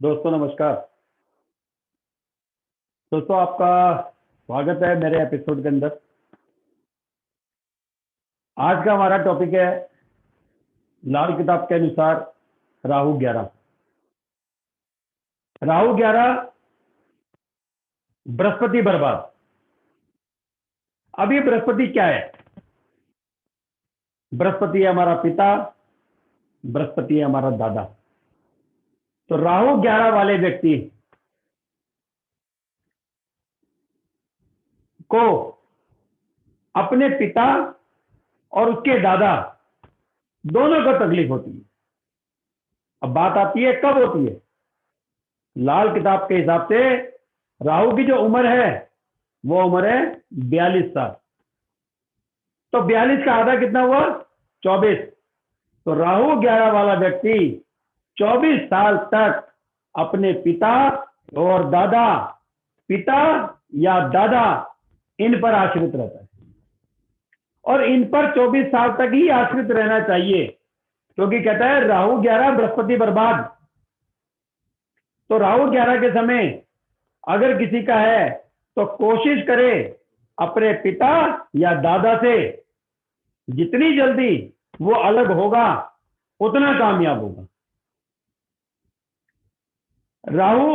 दोस्तों नमस्कार। दोस्तों आपका स्वागत है मेरे एपिसोड के अंदर। आज का हमारा टॉपिक है लाल किताब के अनुसार राहु 11। राहु 11 बृहस्पति बर्बाद। अब ये बृहस्पति क्या है? बृहस्पति है हमारा पिता, बृहस्पति है हमारा दादा। तो राहु 11 वाले व्यक्ति को अपने पिता और उसके दादा दोनों को तकलीफ होती है। अब बात आती है कब होती है? लाल किताब के हिसाब से राहु की जो उम्र है वो उम्र है 42 साल। तो 42 का आधा कितना हुआ? 24। तो राहु 11 वाला व्यक्ति 24 साल तक अपने पिता और दादा, पिता या दादा, इन पर आश्रित रहता है और इन पर 24 साल तक ही आश्रित रहना चाहिए, क्योंकि कहता है राहु 11 बृहस्पति बर्बाद। तो राहु 11 के समय अगर किसी का है तो कोशिश करे अपने पिता या दादा से जितनी जल्दी वो अलग होगा उतना कामयाब होगा। राहु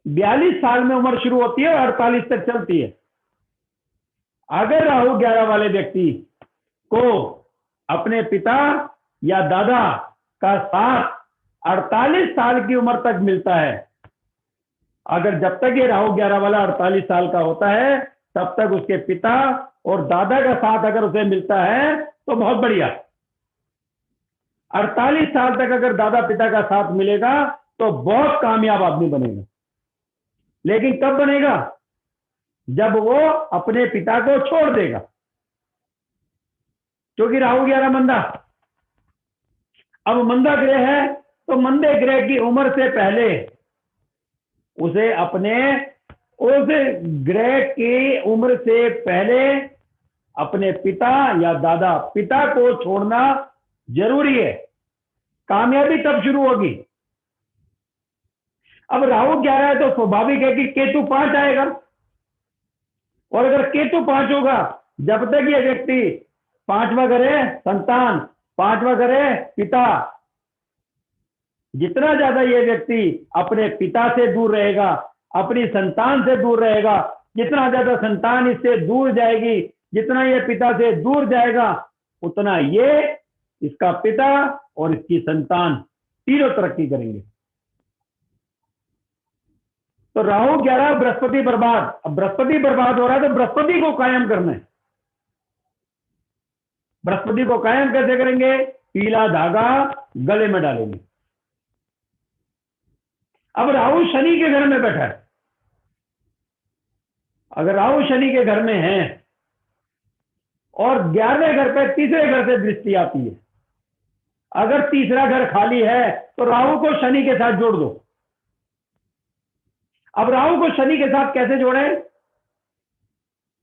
42 साल में उम्र शुरू होती है और 48 तक चलती है। अगर राहु 11 वाले व्यक्ति को अपने पिता या दादा का साथ 48 साल की उम्र तक मिलता है, अगर जब तक ये राहु 11 वाला 48 साल का होता है तब तक उसके पिता और दादा का साथ अगर उसे मिलता है तो बहुत बढ़िया। 48 साल तक अगर दादा पिता का साथ मिलेगा तो बहुत कामयाब आदमी बनेगा। लेकिन कब बनेगा? जब वो अपने पिता को छोड़ देगा, क्योंकि राहु 11 मंदा। अब मंदा ग्रह है तो मंदे ग्रह की उम्र से पहले उसे उस ग्रह की उम्र से पहले अपने पिता या दादा, पिता को छोड़ना जरूरी है। कामयाबी तब शुरू होगी। अब राहु 11 है तो स्वाभाविक है कि केतु 5 आएगा, और अगर केतु 5 होगा, जब तक ये व्यक्ति 5वां घर है संतान, 5वां घर है पिता, जितना ज्यादा ये व्यक्ति अपने पिता से दूर रहेगा, अपनी संतान से दूर रहेगा, जितना ज्यादा संतान इससे दूर जाएगी, जितना ये पिता से दूर जाएगा, उतना ये, इसका पिता और इसकी संतान तीनों तरक्की करेंगे। तो राहु 11 बृहस्पति बर्बाद। अब बृहस्पति बर्बाद हो रहा है तो बृहस्पति को कायम करना है। बृहस्पति को कायम कैसे करेंगे? पीला धागा गले में डालेंगे। अब राहु शनि के घर में बैठा है। अगर राहु शनि के घर में है और 11वें घर पे तीसरे घर से दृष्टि आती है, अगर तीसरा घर खाली है तो राहु को शनि के साथ जोड़ दो। अब राहु को शनि के साथ कैसे जोड़े?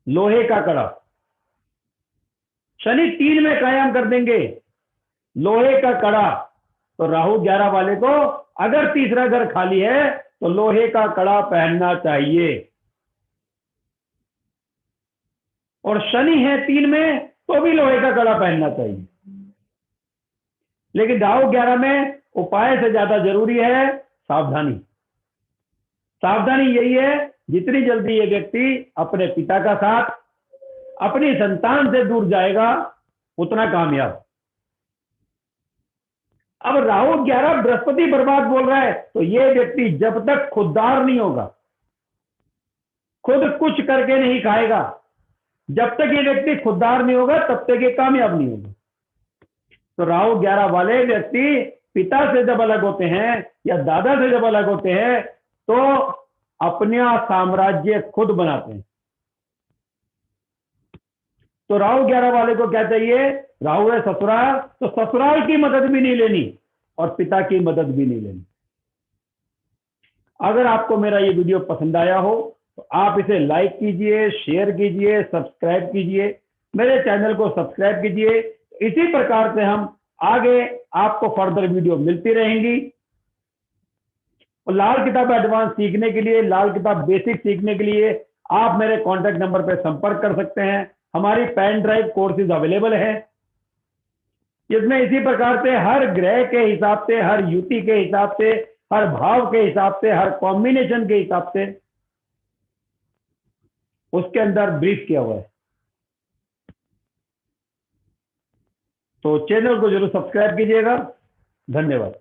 लोहे का कड़ा। शनि 3 में कायम कर देंगे, लोहे का कड़ा। तो राहु 11 वाले को अगर तीसरा घर खाली है तो लोहे का कड़ा पहनना चाहिए, और शनि है 3 में तो भी लोहे का कड़ा पहनना चाहिए। लेकिन राहु 11 में उपाय से ज्यादा जरूरी है सावधानी। सावधानी यही है, जितनी जल्दी ये व्यक्ति अपने पिता का साथ, अपनी संतान से दूर जाएगा उतना कामयाब। अब राहु 11 बृहस्पति बर्बाद बोल रहा है तो ये व्यक्ति जब तक खुददार नहीं होगा, खुद कुछ करके नहीं खाएगा, जब तक ये व्यक्ति खुददार नहीं होगा तब तक ये कामयाब नहीं होगा। तो राहु 11 वाले व्यक्ति पिता से जब अलग होते हैं या दादा से जब अलग होते हैं तो अपना साम्राज्य खुद बनाते हैं। तो राहु 11 वाले को क्या चाहिए? राहु है ससुराल, तो ससुराल की मदद भी नहीं लेनी और पिता की मदद भी नहीं लेनी। अगर आपको मेरा ये वीडियो पसंद आया हो तो आप इसे लाइक कीजिए, शेयर कीजिए, सब्सक्राइब कीजिए, मेरे चैनल को सब्सक्राइब कीजिए। इसी प्रकार से हम आगे आपको फर्दर वीडियो मिलती रहेंगी। और लाल किताब एडवांस सीखने के लिए, लाल किताब बेसिक सीखने के लिए आप मेरे कॉन्टैक्ट नंबर पर संपर्क कर सकते हैं। हमारी पेन ड्राइव कोर्सेज अवेलेबल है, जिसमें इसी प्रकार से हर ग्रह के हिसाब से, हर युति के हिसाब से, हर भाव के हिसाब से, हर कॉम्बिनेशन के हिसाब से उसके अंदर ब्रीफ किया हुआ है। तो चैनल को जरूर सब्सक्राइब कीजिएगा। धन्यवाद।